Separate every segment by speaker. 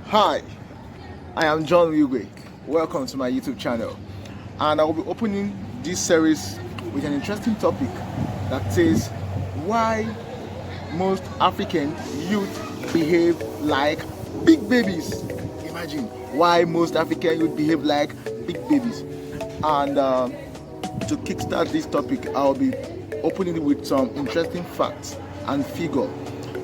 Speaker 1: Hi, I am John Wigwe. Welcome to my YouTube channel, and I will be opening this series with an interesting topic that says why most African youth behave like big babies. Imagine why most African youth behave like big babies. And to kickstart this topic, I'll be opening it with some interesting facts and figure.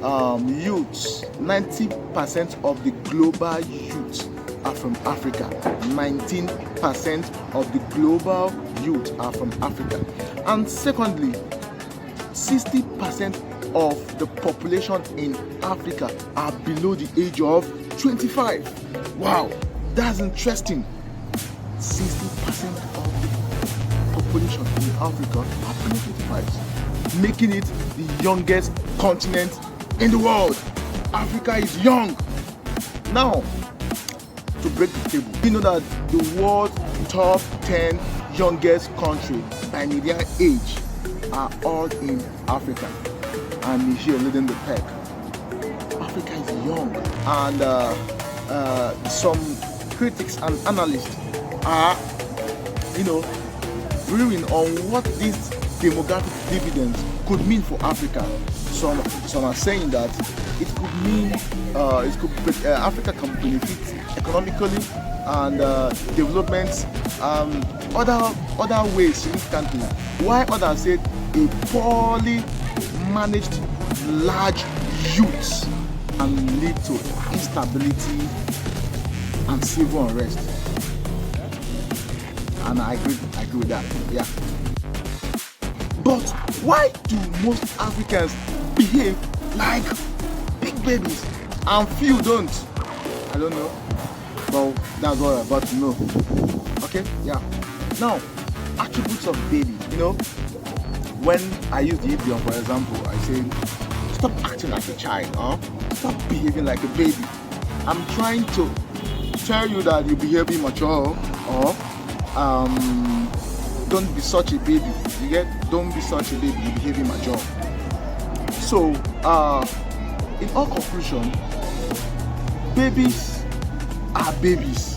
Speaker 1: Youths, 90% of the global youth are from Africa. 19% of the global youth are from Africa. And secondly, 60% of the population in Africa are below the age of 25. Wow, that's interesting. 60% of the population in Africa are below 25, making it the youngest continent in the world. Africa is young. Now, to break the table, we know that the world's top 10 youngest country by median age are all in Africa, and Niger leading the pack. Africa is young, and some critics and analysts are, reviewing on what these demographic dividends could mean for Africa. Some are saying that it could mean Africa can benefit economically and development other ways significantly. While others said a poorly managed large youth can lead to instability and civil unrest. And I agree with that. Yeah. But why do most Africans behave like big babies and few don't? I don't know. Well, that's what I'm about to know. Okay, yeah. Now, attributes of baby. When I use the idiom, for example, I say, stop acting like a child, stop behaving like a baby. I'm trying to tell you that you behave immature, or don't be such a baby. You get? Don't be such a baby. You behave immature. So, in all conclusion, babies are babies.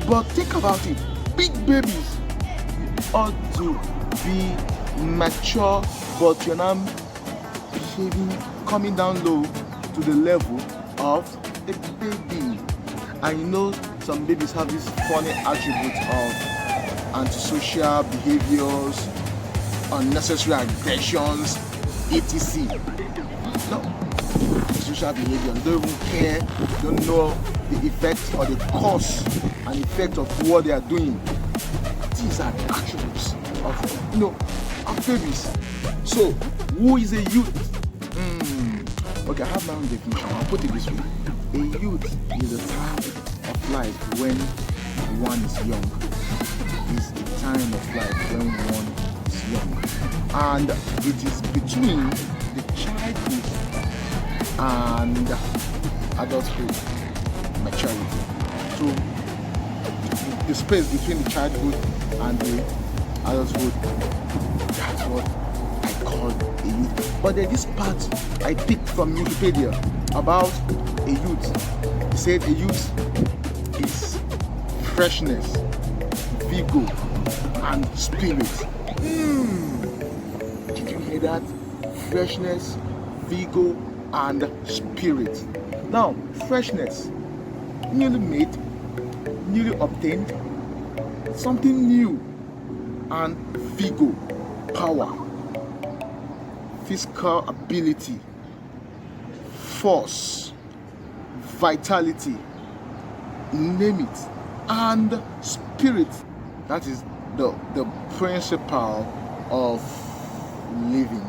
Speaker 1: But think about it. Big babies ought to be mature, but you're not behaving, coming down low to the level of a baby. And some babies have this funny attribute of antisocial behaviors, unnecessary aggressions, etc. No, antisocial behavior. They don't even care, don't know the effect or the cause and effect of what they are doing. These are the attributes of babies. So, who is a youth? Okay, I have my own definition. I'll put it this way. A youth is a time of life when one is young. Is a time of life when one is young. And it is between the childhood and adulthood maturity. So the space between the childhood and the adulthood, that's what I call a youth. But there's this part I picked from Wikipedia about a youth. It said a youth is freshness, vigor, and spirit. Did you hear that? Freshness, vigor, and spirit. Now, freshness, newly made, newly obtained, something new, and vigor, power, physical ability, force, vitality, name it, and spirit. That is the principle of living,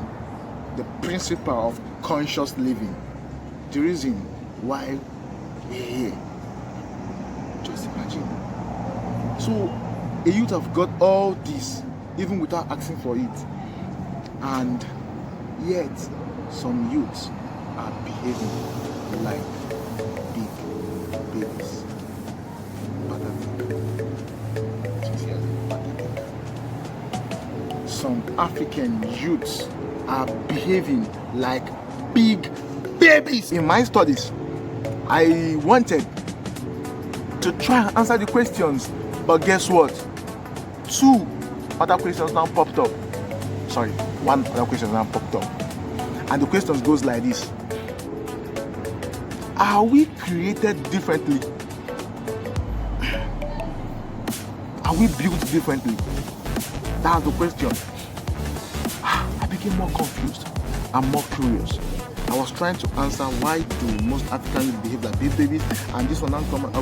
Speaker 1: the principle of conscious living. The reason why we're here. Just imagine. So a youth have got all this even without asking for it, and yet some youths are behaving like big babies. Some African youths are behaving like big babies. In my studies, I wanted to try and answer the questions. But guess what? Two other questions now popped up. Sorry, one other question now popped up. And the question goes like this: are we created differently? Are we built differently? That's the question. I became more confused and more curious. I was trying to answer why do most African youth behave like big babies, and this one now come and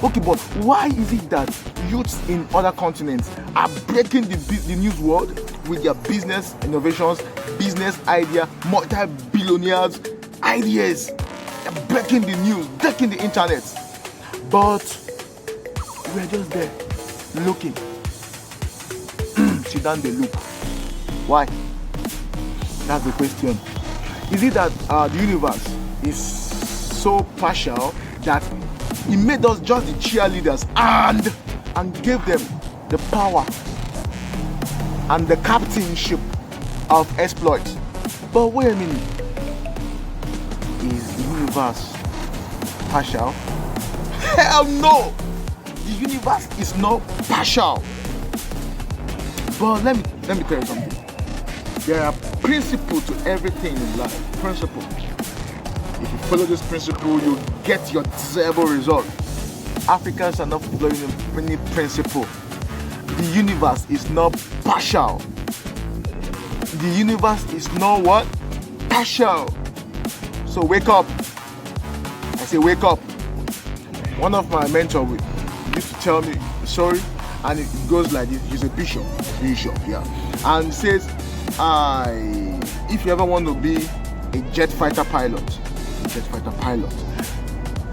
Speaker 1: okay, but why is it that youths in other continents are breaking the news world with their business innovations, business idea, multi-billionaires ideas? They're breaking the news, breaking the internet, but we're just there looking. Sit down, they look. Why? That's the question. Is it that the universe is so partial that it made us just the cheerleaders and gave them the power and the captainship of exploits? But wait a minute. Is the universe partial? Hell no! The universe is not partial. But let me tell you something. There are principles to everything in life. Principle. If you follow this principle, you get your desirable result. Africans are not following any principle. The universe is not partial. The universe is not what? Partial. So wake up. I say wake up. One of my mentors used to tell me a story, and it goes like this. He's a bishop, yeah, and says, if you ever want to be a jet fighter pilot,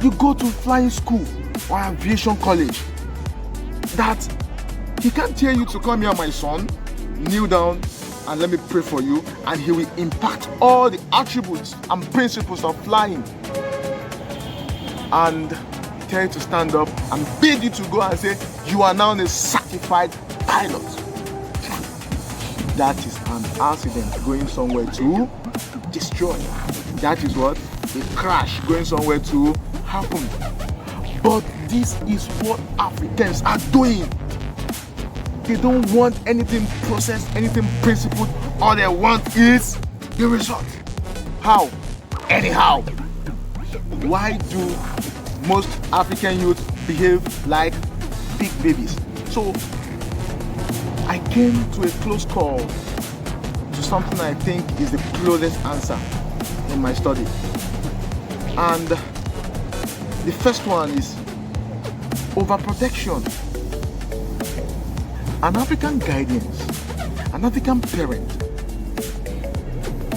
Speaker 1: you go to flying school or aviation college. That he can't tell you to come here, my son, kneel down and let me pray for you, and he will impact all the attributes and principles of flying, and tell you to stand up and bid you to go and say you are now a certified pilot. That is an accident going somewhere to destroy. That is what? A crash going somewhere to happen. But this is what Africans are doing. They don't want anything processed, anything principled. All they want is the result. How? Anyhow. Why do most African youth behave like big babies? So I came to a close call to something I think is the closest answer in my study. And the first one is overprotection. An African guidance, an African parent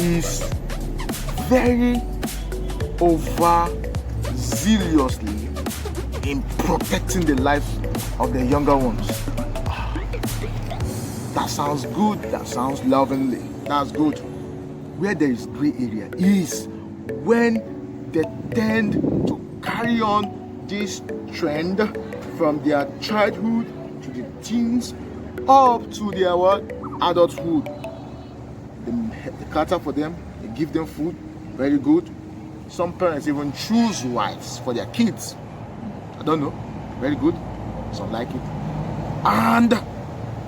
Speaker 1: is very overzealously in protecting the life of the younger ones. That sounds good, that sounds lovingly, that's good. Where there is gray area is when they tend to carry on this trend from their childhood to the teens up to their what? Adulthood. They cater for them, they give them food, very good. Some parents even choose wives for their kids. I don't know, very good. Some like it. And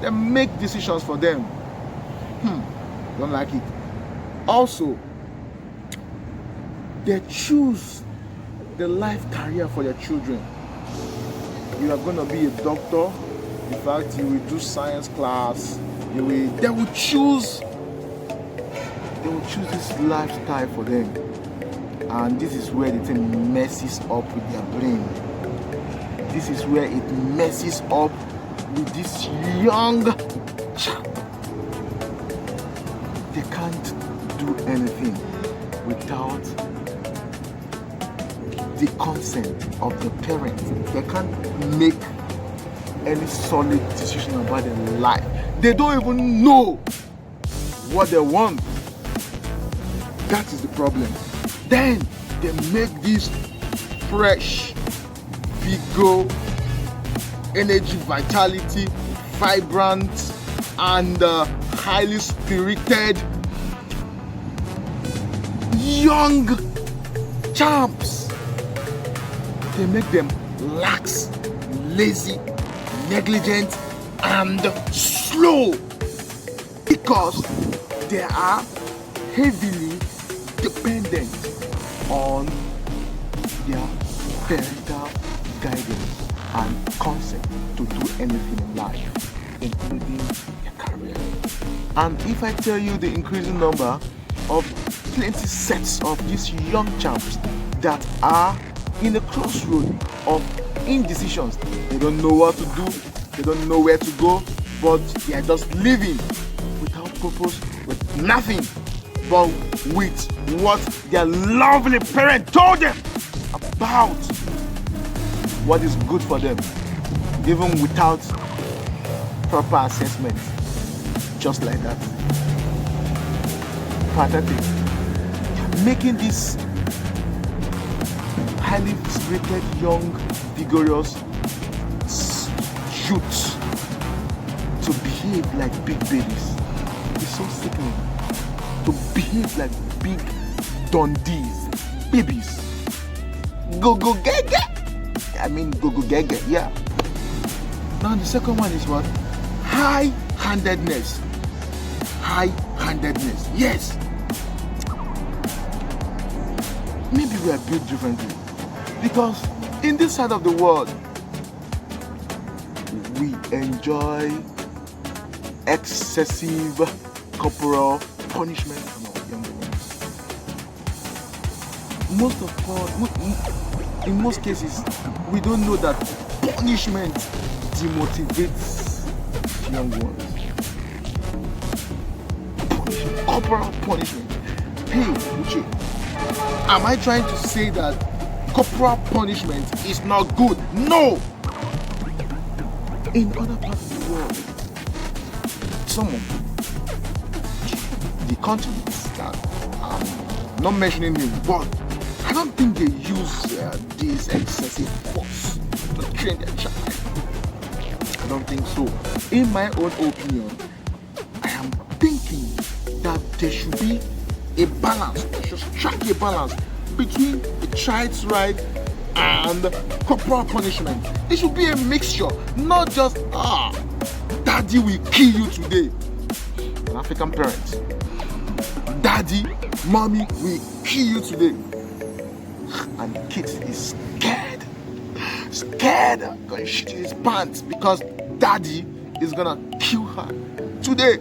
Speaker 1: they make decisions for them. Don't like it. Also, they choose the life career for their children. You are going to be a doctor. In fact, you will do science class. They will choose this lifestyle for them. And this is where the thing messes up with their brain. This is where it messes up with this young child. They can't do anything without the consent of the parents. They can't make any solid decision about their life. They don't even know what they want. That is the problem. Then they make this fresh, vigor, energy, vitality, vibrant, and highly spirited young champs. they make them lax, lazy, negligent, and slow because they are heavily dependent on their parental guidance and concept to do anything in life, including their career. And if I tell you the increasing number of plenty sets of these young champs that are in a crossroad of indecisions, they don't know what to do, they don't know where to go, but they are just living without purpose, with nothing but with what their lovely parent told them about what is good for them, even without proper assessment, just like that. Pathetic. Making these highly spirited, young, vigorous youths to behave like big babies. It's so sickening. To behave like big Dundees, babies. Go gaga. I mean go gaga, yeah. Now the second one is what? High-handedness. High-handedness. Yes. Maybe we are built differently. Because in this side of the world, we enjoy excessive corporal punishment from our younger ones. In most cases, we don't know that punishment demotivates young ones. Corporal punishment. Hey, Uche, am I trying to say that corporal punishment is not good? No! In other parts of the world, some of the continents that I'm not mentioning him, but I don't think they use this excessive force to train their child. I don't think so. In my own opinion, I am thinking that there should be a balance, there should strike a balance between the child's right and corporal punishment. It should be a mixture, not just daddy will kill you today. An African parent, daddy, mommy will kill you today, and the kid is scared, gonna shit in his pants because daddy is gonna kill her today.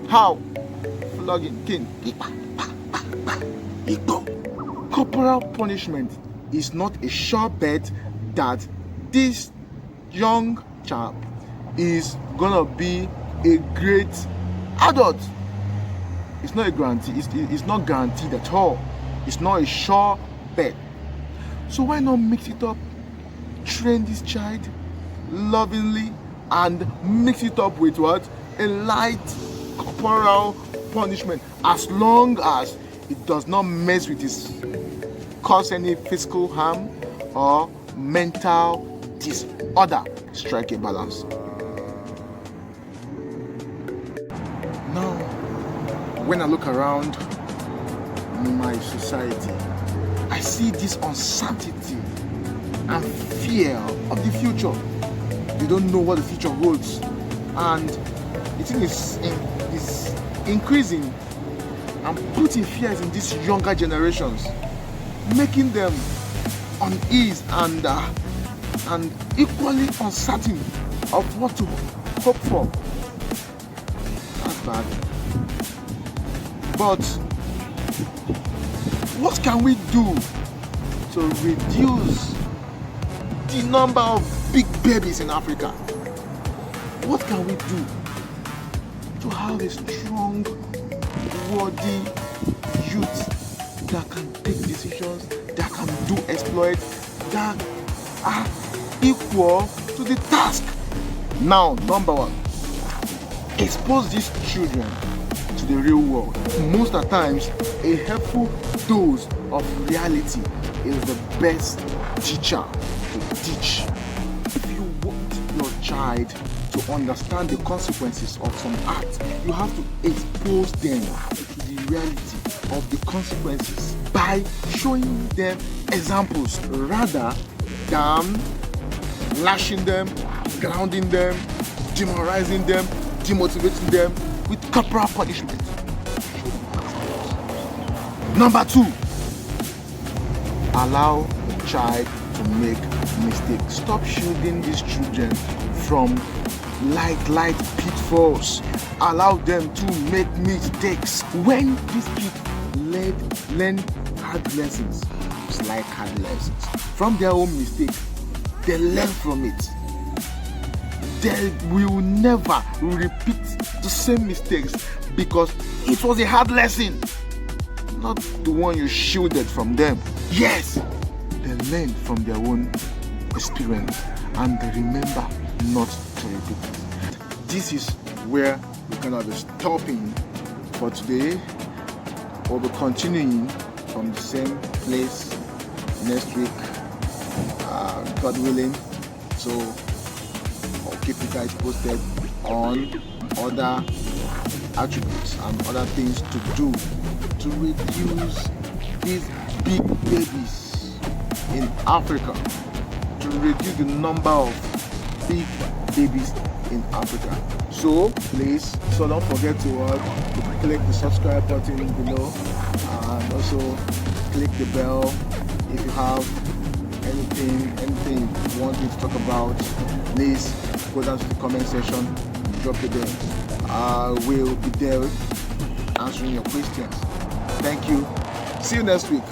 Speaker 1: How? Flogging, king. Corporal punishment is not a sure bet that this young chap is gonna be a great adult. It's not a guarantee. It's not guaranteed at all. It's not a sure bet. So why not mix it up? Train this child lovingly and mix it up with what? A light corporal punishment, as long as it does not mess with his, cause any physical harm or mental disorder. Strike a balance. Now, when I look around my society, I see this uncertainty and fear of the future. You don't know what the future holds, and the thing is increasing and putting fears in these younger generations, making them uneasy and equally uncertain of what to hope for. That's bad. But what can we do to reduce the number of big babies in Africa? What can we do to have a strong, worthy youth that can take decisions, that can do exploits, that are equal to the task? Now, number one, expose these children to the real world. Most of the times, a helpful dose of reality is the best teacher to teach. If you want your child to understand the consequences of some acts, you have to expose them to the reality of the consequences by showing them examples rather down, lashing them, grounding them, demoralizing them, demotivating them with corporal punishment. Number 2, allow the child to make mistakes. Stop shielding these children from light pitfalls. Allow them to make mistakes. When these kids learn hard lessons, slight hard lessons from their own mistakes, they learn from it. They will never repeat the same mistakes because it was a hard lesson, not the one you shielded from them. Yes, they learn from their own experience and they remember not to repeat it. This is where we're gonna be stopping for today. We'll be continuing from the same place next week, God willing. So I'll keep you guys posted on other attributes and other things to do to reduce these big babies in Africa, to reduce the number of big babies in Africa. So please, don't forget to click the subscribe button below and also click the bell. If you have anything you want me to talk about, please go down to the comment section, drop it there. I will be there answering your questions. Thank you. See you next week.